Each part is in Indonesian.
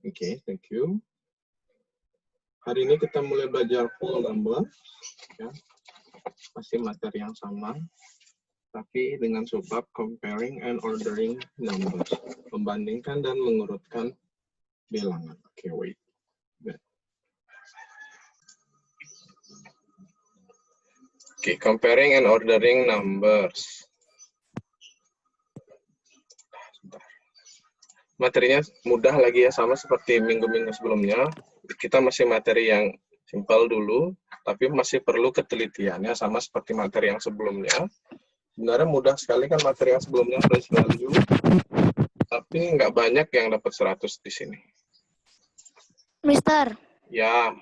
Oke, thank you. Hari ini kita mulai belajar whole number, ya. Masih materi yang sama, tapi dengan subbab comparing and ordering numbers, membandingkan dan mengurutkan bilangan. Oke, wait. Oke, comparing and ordering numbers. Materinya mudah lagi ya, sama seperti minggu-minggu sebelumnya. Kita masih materi yang simpel dulu, tapi masih perlu ketelitiannya sama seperti materi yang sebelumnya. Sebenarnya mudah sekali kan materi yang sebelumnya, place value, tapi nggak banyak yang dapat 100 di sini. Mister, Ya,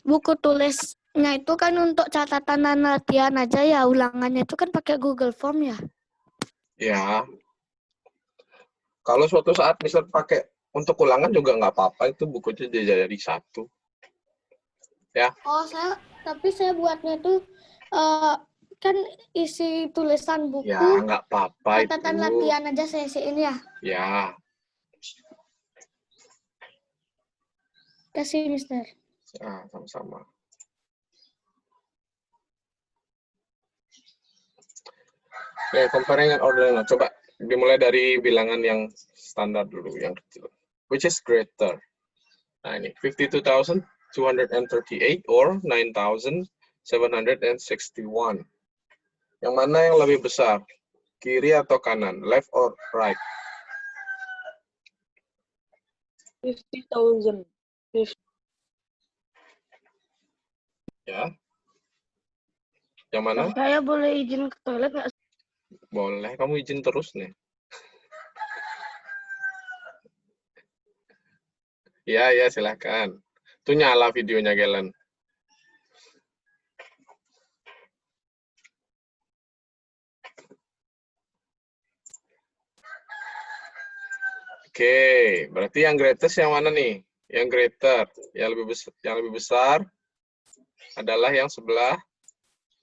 buku tulisnya itu kan untuk catatan dan latihan aja ya, ulangannya itu kan pakai Google Form ya? ya. Kalau suatu saat bisa pakai untuk ulangan juga nggak apa-apa, itu bukunya jadi satu. Ya. Oh, tapi saya buatnya itu kan isi tulisan buku. Ya, nggak apa-apa itu. Catatan latihan aja saya isiin ya. Ya. Kasih, Mister. Nah, sama-sama. Oke, comparing and ordering. Coba dimulai dari bilangan yang standar dulu, yang kecil. Which is greater? Nah, ini 52,238 or 9,761. Yang mana yang lebih besar? Kiri atau kanan? Left or right? 50,000. Ya. Yang mana? Saya boleh izin ke toilet nggak? Boleh, kamu izin terus nih. Ya, ya, silakan. Itu nyala videonya, Galen. Oke, berarti yang greatest yang mana nih? Yang greater, yang lebih besar adalah yang sebelah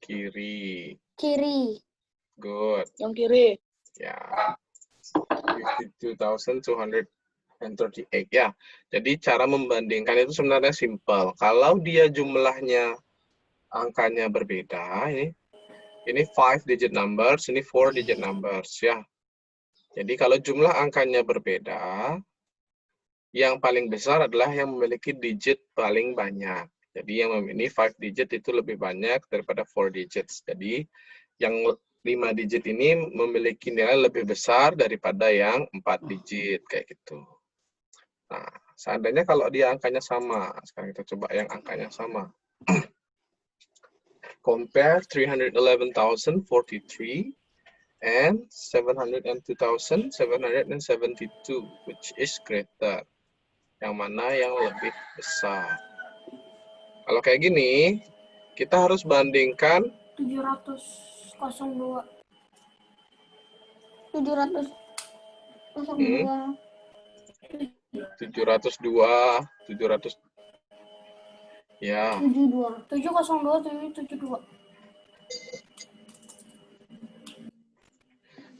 kiri. Kiri. Good. Yang kiri. Ya. 52,238 ya. Jadi cara membandingkan itu sebenarnya simpel. Kalau dia jumlahnya angkanya berbeda, ini 5 digit numbers, ini 4 digit numbers ya. Jadi kalau jumlah angkanya berbeda, yang paling besar adalah yang memiliki digit paling banyak. Jadi yang ini 5 digit itu lebih banyak daripada 4 digits. Jadi yang 5 digit ini memiliki nilai lebih besar daripada yang 4 digit, kayak gitu. Nah, seandainya kalau dia angkanya sama, sekarang kita coba yang angkanya sama. Compare 311,043 and 702,772, which is greater. Yang mana yang lebih besar? Kalau kayak gini, kita harus bandingkan 702. 702. 700 ya. 72. 702.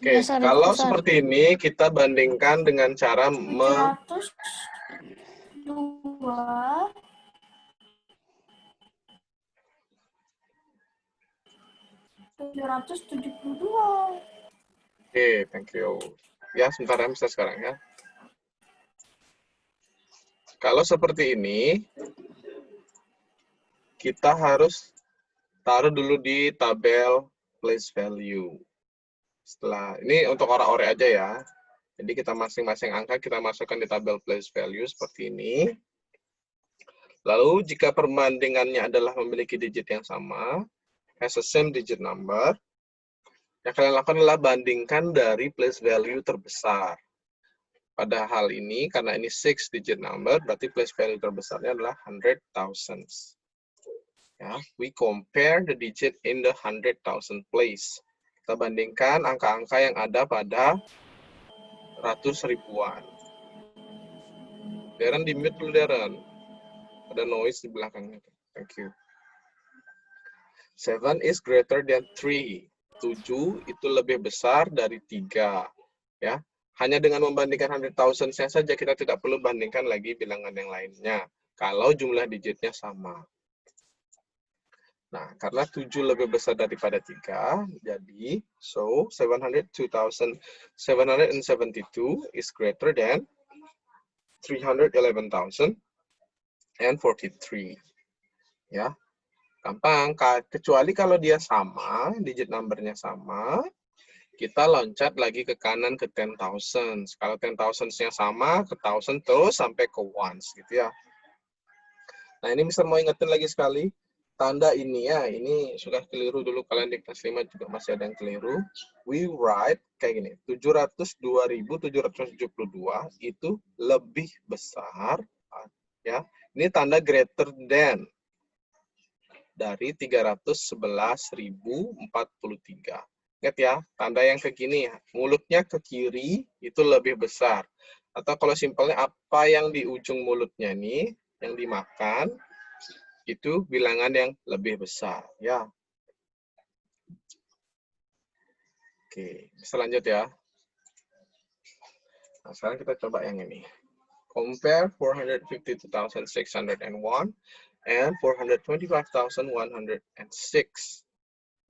Oke, kalau seperti ini kita bandingkan dengan cara 772. Oke, thank you. Ya, sebentar ya, Mister, sekarang ya. Kalau seperti ini, kita harus taruh dulu di tabel place value. Setelah ini untuk ore-ore aja ya. Jadi kita masing-masing angka kita masukkan di tabel place value seperti ini. Lalu jika perbandingannya adalah memiliki digit yang sama, has the same digit number, yang kalian lakukan adalah bandingkan dari place value terbesar. Pada hal ini, karena ini 6 digit number, berarti place value terbesarnya adalah 100,000. Ya, we compare the digit in the 100,000 place. Kita bandingkan angka-angka yang ada pada ratus ribuan. Darren di mute dulu, Darren. Ada noise di belakangnya. Thank you. 7 is greater than 3. 7 itu lebih besar dari 3. Ya. hanya dengan membandingkan 100,000-nya saja, kita tidak perlu bandingkan lagi bilangan yang lainnya. Kalau jumlah digitnya sama. Nah, karena 7 lebih besar daripada 3, jadi, so, 702,772 is greater than 311,043. Ya, gampang. Kecuali kalau dia sama, digit number-nya sama, kita loncat lagi ke kanan ke 10,000. Kalau 10,000-nya sama, ke 1,000 terus sampai ke ones, gitu ya. Nah, ini Mister mau ingetin lagi sekali. Tanda ini ya, ini sudah keliru dulu, kalian di kelas 5 juga masih ada yang keliru. We write kayak gini, 702.772 itu lebih besar, ya. Ini tanda greater than dari 311.043. Ingat ya, tanda yang ke kiri, mulutnya ke kiri itu lebih besar. Atau kalau simpelnya apa yang di ujung mulutnya nih, yang dimakan, itu bilangan yang lebih besar, ya. Oke, selanjut ya. Nah, sekarang kita coba yang ini. Compare 452,601 and 425,106.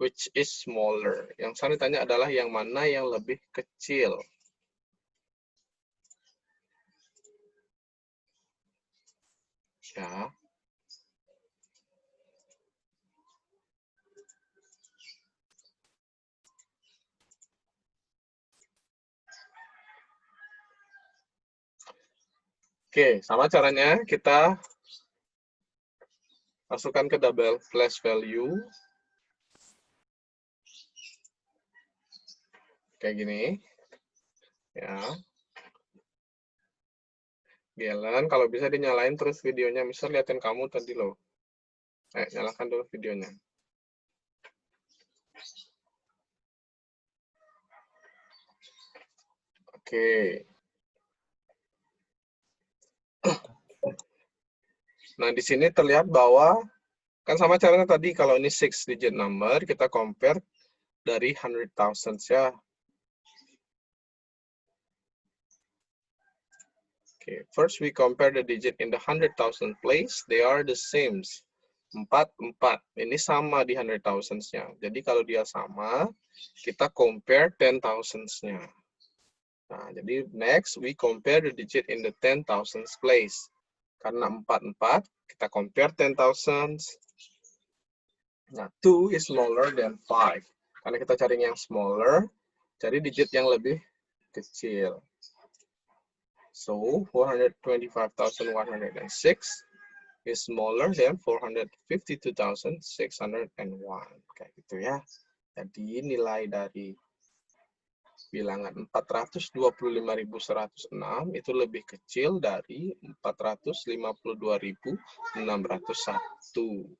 Which is smaller? Yang saya ditanya adalah yang mana yang lebih kecil. Ya. Oke, sama caranya kita masukkan ke double flash value. Kayak gini. Ya. Galen, kalau bisa dinyalain terus videonya. Misal liatin kamu tadi loh. Nyalakan dulu videonya. Oke. Nah, di sini terlihat bahwa kan sama caranya tadi, kalau ini 6 digit number, kita compare dari 100,000 ya. Okay, first we compare the digit in the 100,000 place. They are the same. 4, 4. Ini sama di 100,000-nya. Jadi kalau dia sama, kita compare 10,000-nya. Nah, jadi next we compare the digit in the 10,000 place. Karena 4, 4, kita compare 10,000. Nah, 2 is smaller than 5. Karena kita cari yang smaller, cari digit yang lebih kecil. So, 425,106 is smaller than 452,601. Kayak gitu ya. Jadi, nilai dari bilangan 425.106 itu lebih kecil dari 452.601.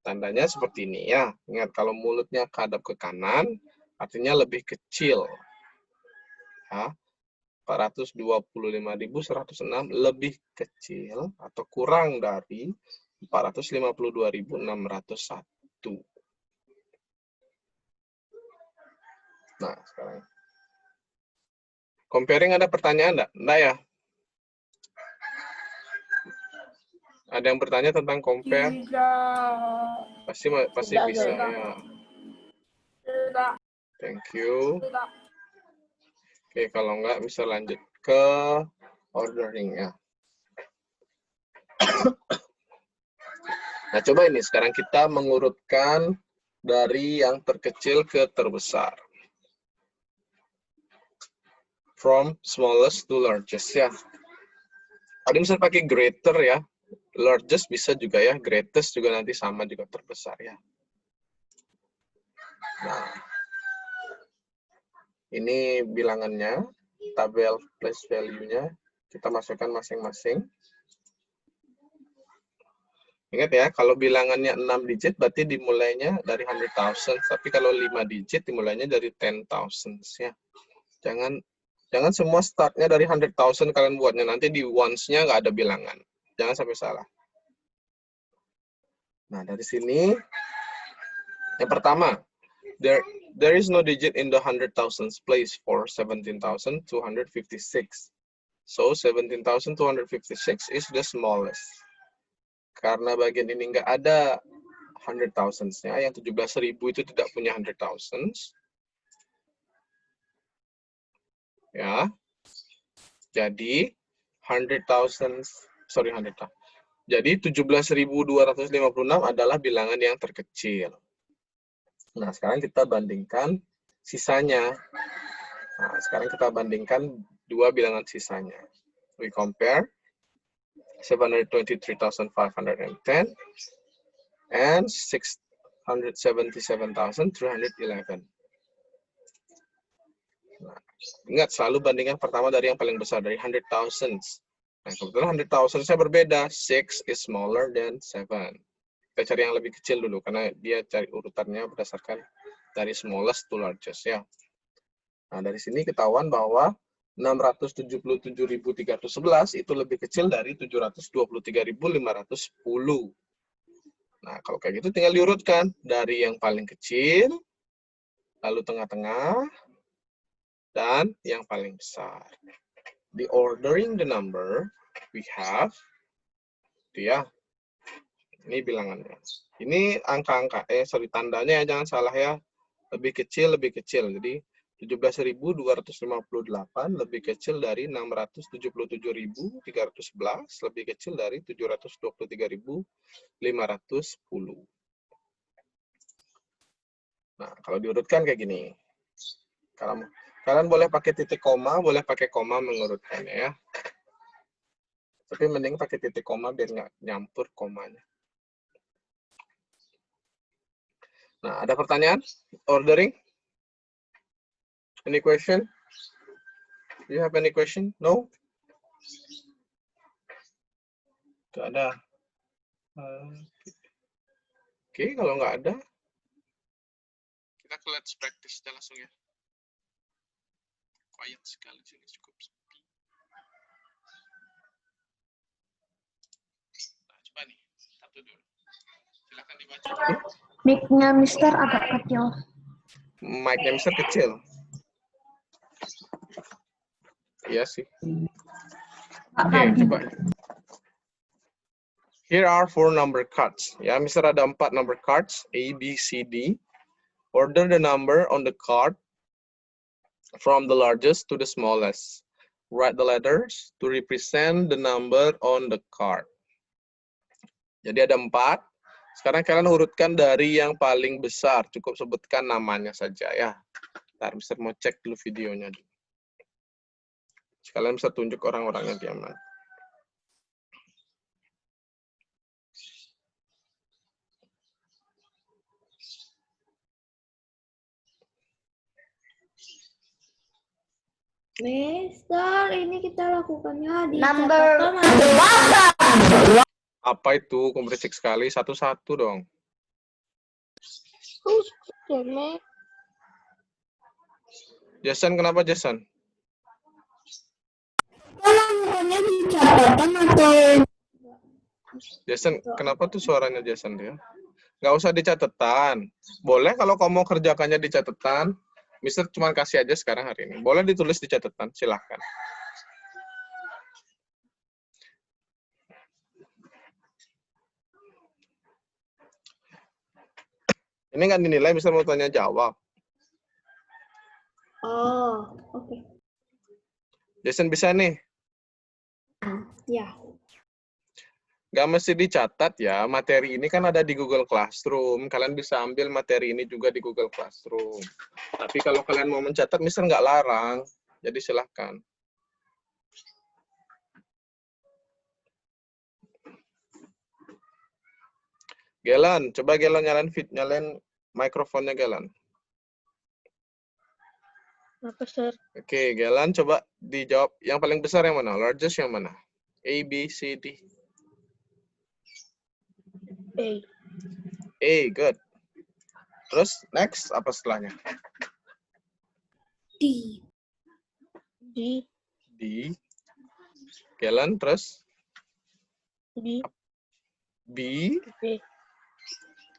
Tandanya seperti ini ya. Ingat, kalau mulutnya hadap ke kanan, artinya lebih kecil. Ya. 425.106 lebih kecil atau kurang dari 452.601. Nah, sekarang. Comparing ada pertanyaan enggak? Enggak ya? Ada yang bertanya tentang compare? Pasti bisa ya. Thank you. Oke, kalau enggak bisa lanjut ke ordering ya. Nah, coba ini sekarang kita mengurutkan dari yang terkecil ke terbesar. From smallest to largest ya. Tadi bisa pakai greater ya. Largest bisa juga ya. Greatest juga nanti sama juga terbesar ya. Nah, ini bilangannya, tabel place value-nya, kita masukkan masing-masing. Ingat ya, kalau bilangannya 6 digit, berarti dimulainya dari 100,000. Tapi kalau 5 digit, dimulainya dari 10,000. Ya. Jangan semua startnya dari 100,000 kalian buatnya. Nanti di ones-nya nggak ada bilangan. Jangan sampai salah. Nah, dari sini, yang pertama, there is no digit in the 100,000s place for 17,256. So 17,256 is the smallest. Karena bagian ini nggak ada 100,000s-nya, yang 17.000 itu tidak punya 100,000s. Ya. Jadi 100,000, sorry 100. Jadi 17.256 adalah bilangan yang terkecil. Nah, sekarang kita bandingkan sisanya. Nah, sekarang kita bandingkan dua bilangan sisanya. We compare 723,510 and 677,311. Nah, ingat, selalu bandingkan pertama dari yang paling besar, dari 100,000s. Nah, kebetulan 100,000-nya berbeda. 6 is smaller than 7. Kita cari yang lebih kecil dulu, karena dia cari urutannya berdasarkan dari smallest to largest, ya. Nah, dari sini ketahuan bahwa 677.311 itu lebih kecil dari 723.510. Nah, kalau kayak gitu tinggal diurutkan. Dari yang paling kecil, lalu tengah-tengah, dan yang paling besar. The ordering the number, we have, itu ya, ini bilangannya. Ini angka-angka, tandanya ya, jangan salah ya. Lebih kecil. Jadi 17.258 lebih kecil dari 677.311, lebih kecil dari 723.510. Nah, kalau diurutkan kayak gini. Kalian boleh pakai titik koma, boleh pakai koma mengurutkannya ya. Tapi mending pakai titik koma biar nggak nyampur komanya. Nah, ada pertanyaan? Ordering? Any question? Do you have any question? No? Tidak ada. Oke, kalau nggak ada, kita ke let's practice langsung ya. Quiet sekali sini, cukup sepi. Nah, coba nih, satu dulu. Silakan dibaca. Mic-nya Mister agak kecil. Mic-nya Mister kecil. Iya sih. Oke, coba. Here are 4 number cards. Ya, Mister ada 4 number cards, A, B, C, D. Order the number on the card from the largest to the smallest. Write the letters to represent the number on the card. Jadi ada 4. Sekarang kalian urutkan dari yang paling besar. Cukup sebutkan namanya saja ya. Ntar Mister mau cek dulu videonya. Kalian bisa tunjuk orang-orangnya di mana. Mister, ini kita lakukannya di Number catatan. Apa itu? Kok berisik sekali? Satu-satu dong. Jason, kenapa Jason? Lakukannya di catatan atau? Jason, kenapa tuh suaranya Jason dia? Nggak usah di catatan. Boleh kalau kamu mau kerjakannya di catatan. Mister cuma kasih aja sekarang hari ini. Boleh ditulis di catatan, silahkan. Ini nggak dinilai, Mister mau tanya jawab. Oh, oke. Jason bisa nih. Ya. Nggak mesti dicatat ya. Materi ini kan ada di Google Classroom. Kalian bisa ambil materi ini juga di Google Classroom. Tapi kalau kalian mau mencatat, Mister nggak larang. Jadi silahkan. Gelan, coba Gelan nyalain mikrofonnya Gelan. Apa, Sir? Oke, Gelan coba dijawab. Yang paling besar yang mana? Largest yang mana? A, B, C, D. A. A, good. Terus next apa setelahnya? D. D. D. Gelan terus B. B. B.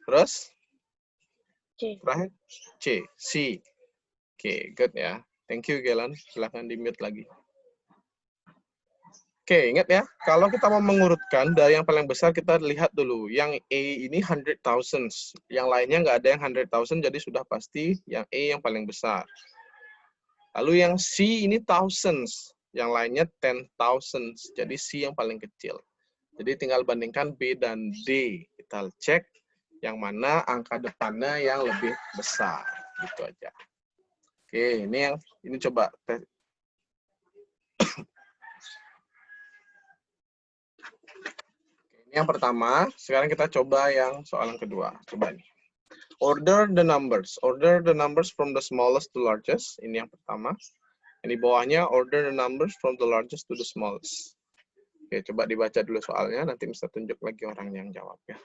Terus C. C. Terakhir C. Oke, good ya. Thank you, Gelan. Silahkan di-mute lagi. Oke, ingat ya, kalau kita mau mengurutkan dari yang paling besar, kita lihat dulu. Yang A ini 100,000. Yang lainnya nggak ada yang 100,000, jadi sudah pasti yang A yang paling besar. Lalu yang C ini thousands. Yang lainnya 10,000. Jadi C yang paling kecil. Jadi tinggal bandingkan B dan D. Kita cek yang mana angka depannya yang lebih besar. Gitu aja. Oke, ini coba tes. Ini yang pertama, sekarang kita coba yang soal yang kedua. Coba nih. Order the numbers. Order the numbers from the smallest to largest. Ini yang pertama. Yang di bawahnya, order the numbers from the largest to the smallest. Oke, coba dibaca dulu soalnya, nanti bisa tunjuk lagi orang yang jawab ya.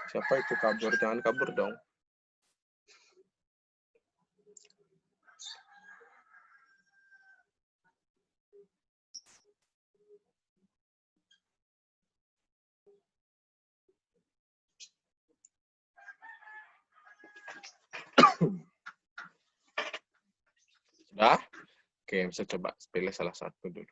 Siapa itu kabur? Jangan kabur dong. Sudah? Oke, bisa coba pilih salah satu dulu.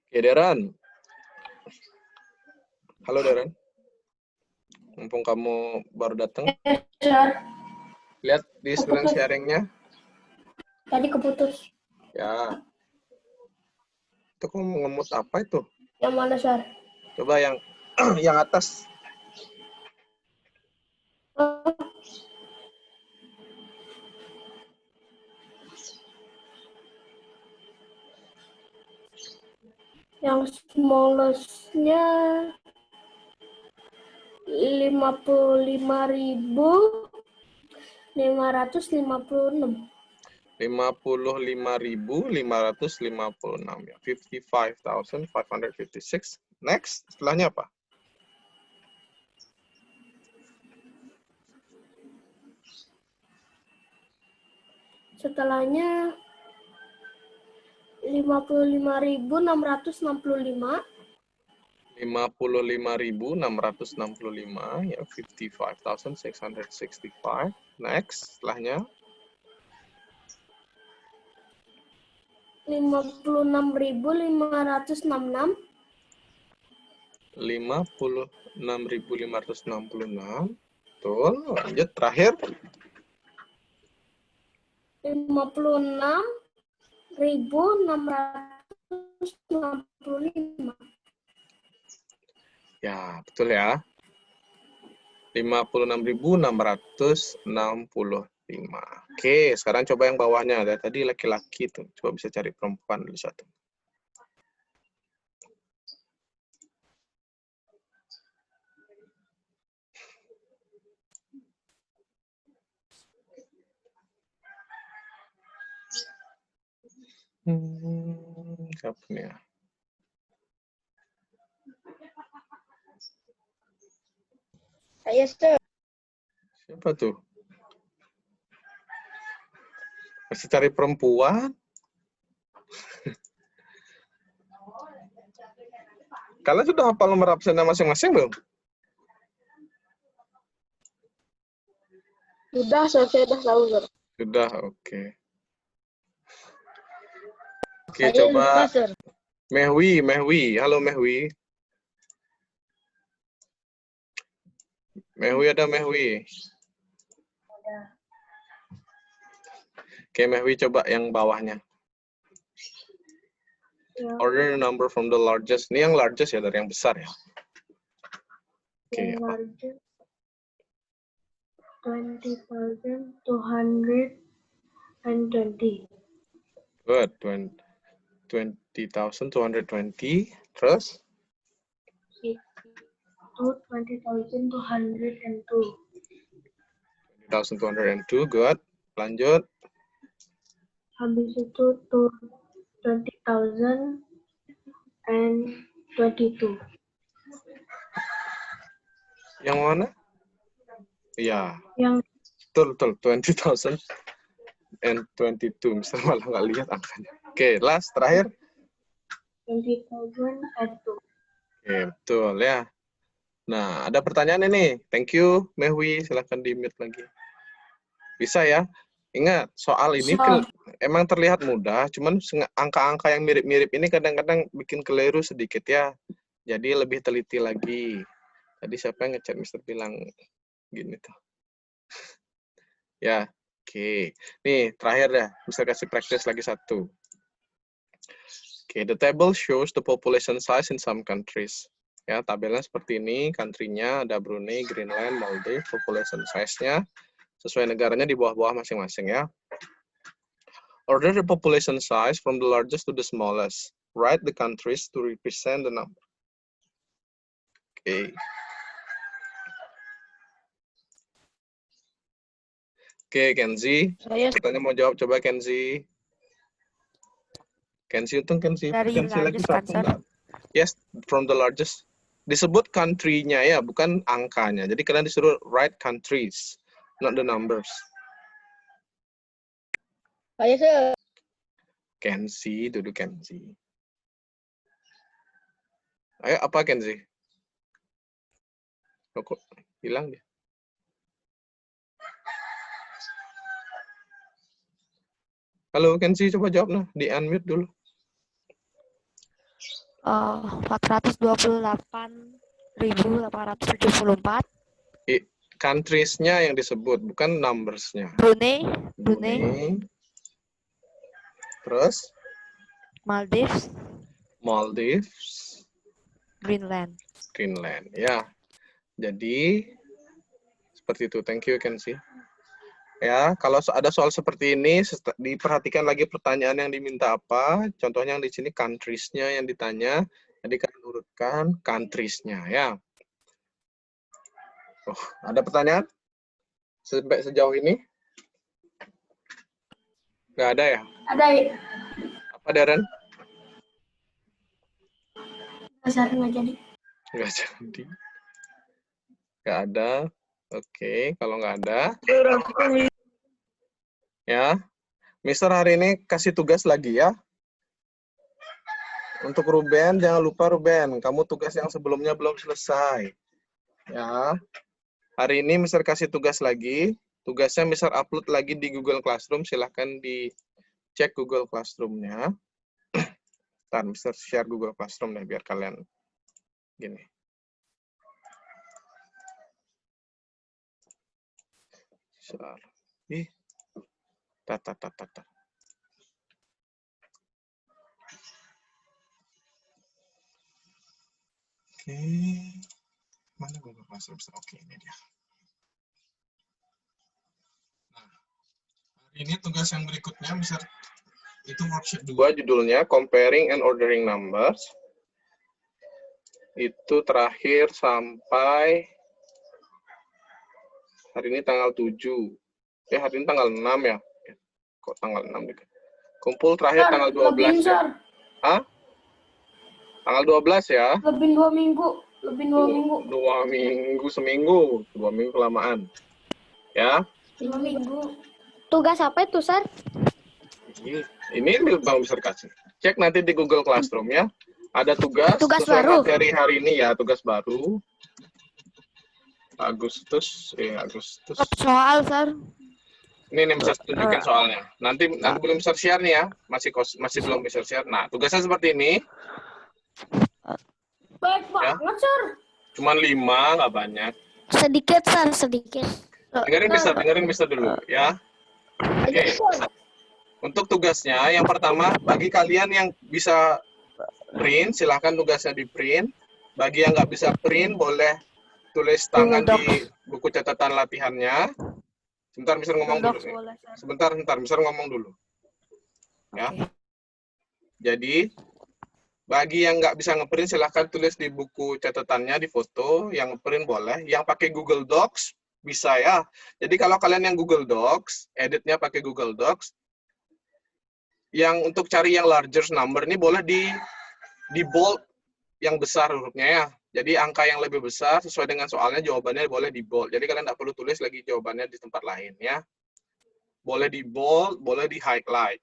Oke, Deren. Halo, Deren. Mumpung kamu baru datang. Lihat di screen sharing-nya. Tadi keputus. Ya. Itu kamu ngemut apa itu? Yang mana, Sar? Coba yang yang atas. Yang smallest-nya 55.556. 55.556 ya. 55,556. Next, setelahnya apa? Setelahnya 55.665. 55.665 ya, 55,665. Next, setelahnya 56.566. 56.566. Betul, lanjut terakhir 56.665. ya, betul ya. 56.665. Oke, sekarang coba yang bawahnya. Dari tadi laki-laki tuh. Coba bisa cari perempuan dulu satu. Siapa nih ya? Saya, Sir. Siapa tuh? Masih cari perempuan? Kalian sudah hafal nomor absennya masing-masing belum? Sudah, Sir. Saya sudah tahu, Sir. Sudah, oke. Oke, Saya coba lupa, Sir. Mehwi. Halo, Mehwi. Mehwi, ada Mehwi. Oke, Mehwi coba yang bawahnya. Ya. Order the number from the largest. Ini yang largest ya, dari yang besar ya. Oke, Yang apa? largest 20,220. Good. 20,220. Terus? Itu 20,202. 20,202. Good. Lanjut. Habis itu 20,022. Yang mana? Iya, Yang betul. 20,000 and 22. Mister malah nggak lihat angkanya. Oke, last, terakhir. 20,000 itu. Oke, betul ya. Nah, ada pertanyaan ini. Thank you, Mehwi. Silahkan di-mute lagi. Bisa ya? Ingat, soal ini emang terlihat mudah, cuman angka-angka yang mirip-mirip ini kadang-kadang bikin keliru sedikit ya. Jadi lebih teliti lagi. Tadi siapa yang ngechat Mister bilang gini tuh. Ya, oke. Nih, terakhir ya. Mister kasih practice lagi satu. Oke, the table shows the population size in some countries. Ya, tabelnya seperti ini, country-nya ada Brunei, Greenland, Maldives, population size-nya sesuai negaranya di bawah-bawah masing-masing ya. Order the population size from the largest to the smallest. Write the countries to represent the number. Oke. Oke, Kenzi. Saya Katanya mau jawab, coba Kenzi. Kenzi, untung Kenzi. Dari Kenzi lagi largest kan, satu Sir? enggak? Yes, from the largest. Disebut country-nya ya, bukan angkanya. Jadi kalian disuruh write countries, not the numbers. Saya Sir. Kenzi, duduk Kenzi. Ayo, apa Kenzi? Oh, kok hilang dia? Halo Kenzi, coba jawab nah. Di unmute dulu. 428.874. Countries-nya yang disebut, bukan numbers-nya. Brunei, Terus? Maldives, Maldives, Greenland. Ya. Jadi seperti itu. Thank you, Kenzi. Ya, kalau ada soal seperti ini, diperhatikan lagi pertanyaan yang diminta apa. Contohnya yang di sini countries-nya yang ditanya. Jadi kalian urutkan countries-nya ya. Oh, ada pertanyaan? Sampai sejauh ini? Nggak ada ya? Ada ya? Apa, Darren? Nggak jadi. Nggak jadi. Nggak ada. Oke, kalau nggak ada. Ya, Mister hari ini kasih tugas lagi ya. Untuk Ruben, jangan lupa Ruben, kamu tugas yang sebelumnya belum selesai. Ya, hari ini Mister kasih tugas lagi. Tugasnya Mister upload lagi di Google Classroom. Silahkan dicek Google Classroom-nya. Ntar Mister share Google Classroom deh, biar kalian gini. Ih, tata. Oke, mana Google Classroom? Oke, ini dia. Nah, hari ini tugas yang berikutnya, Mister, itu worksheet 2 judulnya Comparing and Ordering Numbers. Itu terakhir sampai hari ini tanggal 7. Hari ini tanggal 6 ya? Kok tanggal 6 deh? Kumpul terakhir tanggal 12 ya? Hah? Tanggal 12 ya? Lebih 2 minggu. 2 minggu, seminggu. 2 minggu kelamaan. Ya? 5 minggu. Tugas apa itu, Sir? Ini Bang bisa kasih. Cek nanti di Google Classroom ya. Ada tugas sesuai baru. materi hari ini ya, tugas baru. Agustus. Soal, Sir. Ini bisa tunjukin soalnya. Nanti belum bisa share nih ya. Masih belum bisa share. Nah, tugasnya seperti ini. Baik banget, Sir. Cuman 5, nggak banyak. Sedikit, Sir, sedikit. Dengerin Mister dulu ya. Oke. Untuk tugasnya, yang pertama, bagi kalian yang bisa print, silahkan tugasnya di print. Bagi yang nggak bisa print, boleh tulis tangan di buku catatan latihannya. Sebentar, Mister ngomong dulu. Sebentar, Mister ngomong dulu. Ya. Jadi, bagi yang nggak bisa ngeprint, silahkan tulis di buku catatannya, di foto. Yang ngeprint boleh. Yang pakai Google Docs, bisa ya. Jadi kalau kalian yang Google Docs, editnya pakai Google Docs, yang untuk cari yang larger number ini boleh di bold yang besar hurufnya ya. Jadi angka yang lebih besar sesuai dengan soalnya jawabannya boleh di bold. Jadi kalian nggak perlu tulis lagi jawabannya di tempat lain ya. Boleh di bold, boleh di highlight.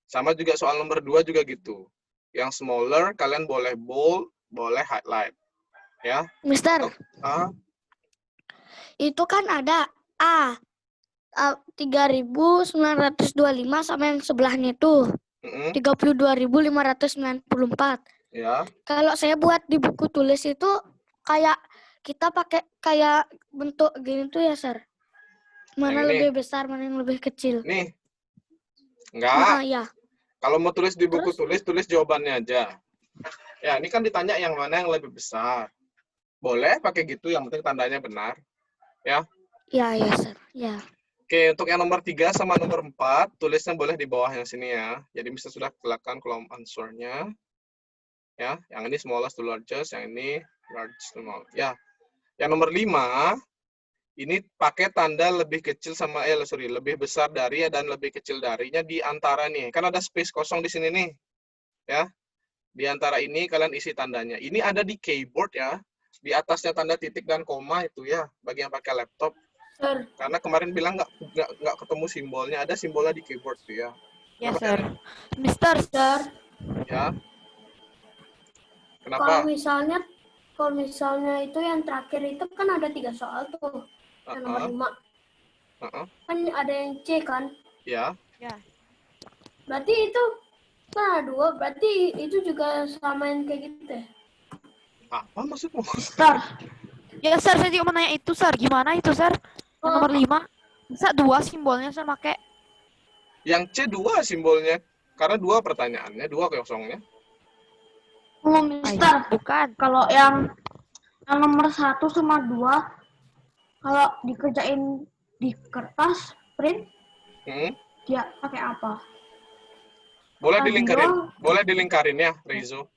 Sama juga soal nomor 2 juga gitu. Yang smaller kalian boleh bold, boleh highlight. Ya. Mister, itu kan ada A 3.925 sama yang sebelahnya itu 32.594. Ya. Kalau saya buat di buku tulis itu kayak kita pakai kayak bentuk gini tuh ya, Sir. Mana Yang ini? lebih besar, mana yang lebih kecil? Nih. Enggak. Nah, ya. Kalau mau tulis di buku Terus? tulis jawabannya aja. Ya, ini kan ditanya yang mana yang lebih besar. Boleh pakai gitu, yang penting tandanya benar. Ya. Ya, ya, Sir. Ya. Oke, untuk yang nomor 3 sama nomor 4, tulisnya boleh di bawah yang sini ya. Jadi bisa sudah silakan kolom answer-nya. Ya, yang ini smallest to largest, yang ini largest to small. Ya. Yang nomor 5, ini pakai tanda lebih kecil sama lebih besar dari dan lebih kecil darinya di antara nih. Kan ada space kosong di sini nih. Ya. Di antara ini kalian isi tandanya. Ini ada di keyboard ya. Di atasnya tanda titik dan koma itu ya, bagi yang pakai laptop. Sir. Karena kemarin bilang nggak ketemu simbolnya, ada simbolnya di keyboard tuh ya. Ya, Kenapa, Sir. Karen? Mister, Sir. Ya. Kalau Kenapa? misalnya itu yang terakhir itu kan ada 3 soal tuh. Yang nomor 5. Kan ada yang C kan? Ya. Berarti itu kan ada 2, berarti itu juga samain kayak gitu ya? Apa maksudmu? Sir. Ya, Sir, saya juga mau nanya itu, Sir. Gimana itu, Sir? Yang nomor 5. Bisa 2 simbolnya, Sir, pakai. Yang C 2 simbolnya. Karena 2 pertanyaannya, 2 kosongnya. Oh, Mister. Bukan. Kalau yang nomor 1 sama 2, kalau dikerjain di kertas print, dia pakai apa? Boleh Tadi dilingkarin, doang. boleh dilingkarin ya, Reizo.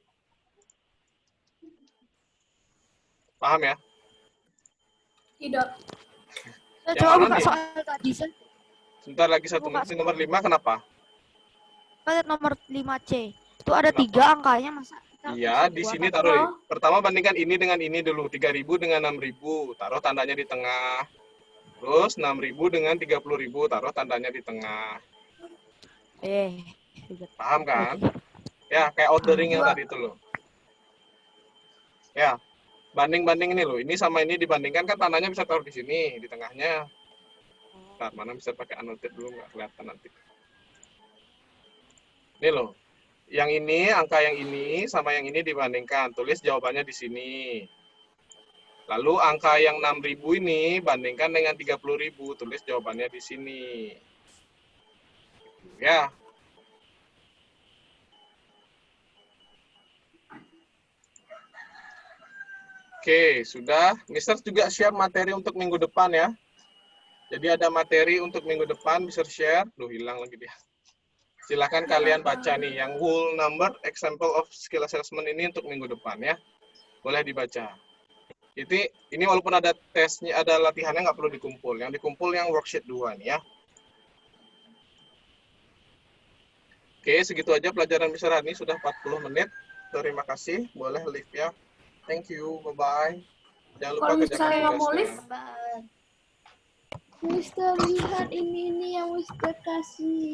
Paham ya? Tidak. Saya Yang coba mana buka nih? soal tadi, Sir. Sebentar lagi 1 Buka menit. Nomor 5 kenapa? Lihat nomor 5C. Itu ada Kenapa? 3 angkanya, masa? Iya, di sini taruh. Oh. Pertama bandingkan ini dengan ini dulu. 3.000 dengan 6.000. Taruh tandanya di tengah. Terus 6.000 dengan 30.000. Taruh tandanya di tengah. Paham kan? Ya, kayak ordering yang tadi itu loh. Ya, banding-banding ini loh. Ini sama ini dibandingkan kan tandanya bisa taruh di sini, di tengahnya. Bentar, mana bisa pakai annotate dulu, nggak kelihatan nanti. Ini loh. Yang ini, angka yang ini sama yang ini dibandingkan. Tulis jawabannya di sini. Lalu angka yang 6.000 ini bandingkan dengan 30.000. Tulis jawabannya di sini. Ya. Oke, sudah. Mister juga share materi untuk minggu depan ya. Jadi ada materi untuk minggu depan, Mister share. Duh, hilang lagi dia. Silakan kalian baca nih, yang whole number example of skill assessment ini untuk minggu depan ya. Boleh dibaca. Ini walaupun ada tesnya, ada latihannya nggak perlu dikumpul. Yang dikumpul yang worksheet 2 nih ya. Oke, segitu aja pelajaran Mister Hani, sudah 40 menit. Terima kasih, boleh live ya. Thank you, bye-bye. Jangan lupa Kalau kerjakan misalnya nggak mau tugasnya. live, Mister, lihat ini yang Mister kasih.